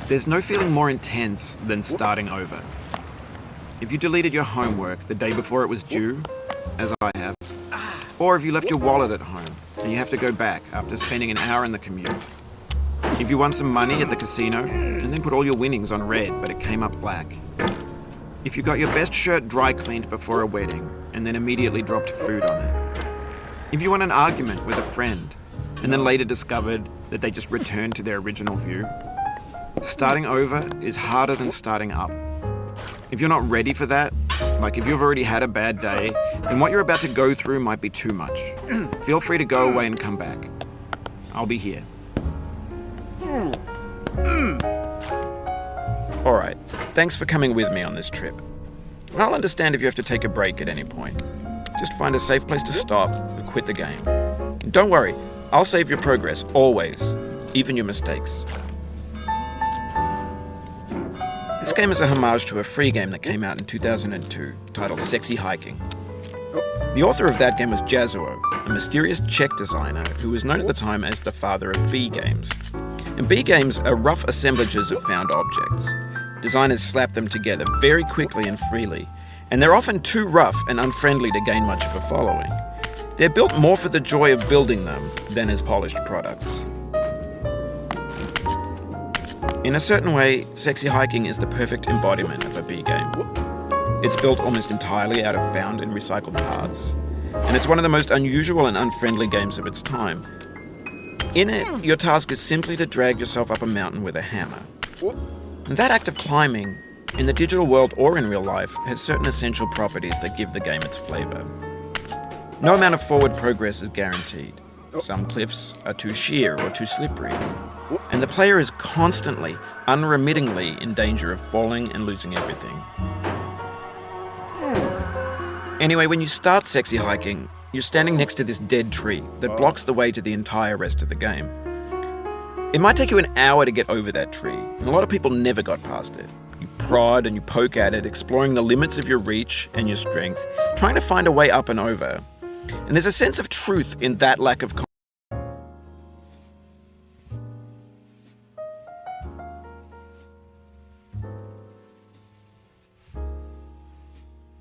There's no feeling more intense than starting over. If you deleted your homework the day before it was due, as I have, or if you left your wallet at home and you have to go back after spending an hour in the commute. If you won some money at the casino and then put all your winnings on red but it came up black. If you got your best shirt dry cleaned before a wedding and then immediately dropped food on it. If you won an argument with a friend and then later discovered that they just returned to their original view. Starting over is harder than starting up. If you're not ready for that, like if you've already had a bad day, then what you're about to go through might be too much. Feel free to go away and come back. I'll be here. Alright, thanks for coming with me on this trip. I'll understand if you have to take a break at any point. Just find a safe place to stop and quit the game. And don't worry, I'll save your progress, always, even your mistakes. This game is a homage to a free game that came out in 2002, titled Sexy Hiking. The author of that game was Jazuo, a mysterious Czech designer who was known at the time as the father of B games. And B games are rough assemblages of found objects. Designers slap them together very quickly and freely, and they're often too rough and unfriendly to gain much of a following. They're built more for the joy of building them than as polished products. In a certain way, Sexy Hiking is the perfect embodiment of a B game. It's built almost entirely out of found and recycled parts, and it's one of the most unusual and unfriendly games of its time. In it, your task is simply to drag yourself up a mountain with a hammer. And that act of climbing, in the digital world or in real life, has certain essential properties that give the game its flavor. No amount of forward progress is guaranteed. Some cliffs are too sheer or too slippery, and the player is constantly, unremittingly in danger of falling and losing everything. Anyway, when you start Sexy Hiking, you're standing next to this dead tree that blocks the way to the entire rest of the game. It might take you an hour to get over that tree, and a lot of people never got past it. You prod and you poke at it, exploring the limits of your reach and your strength, trying to find a way up and over. And there's a sense of truth in that lack of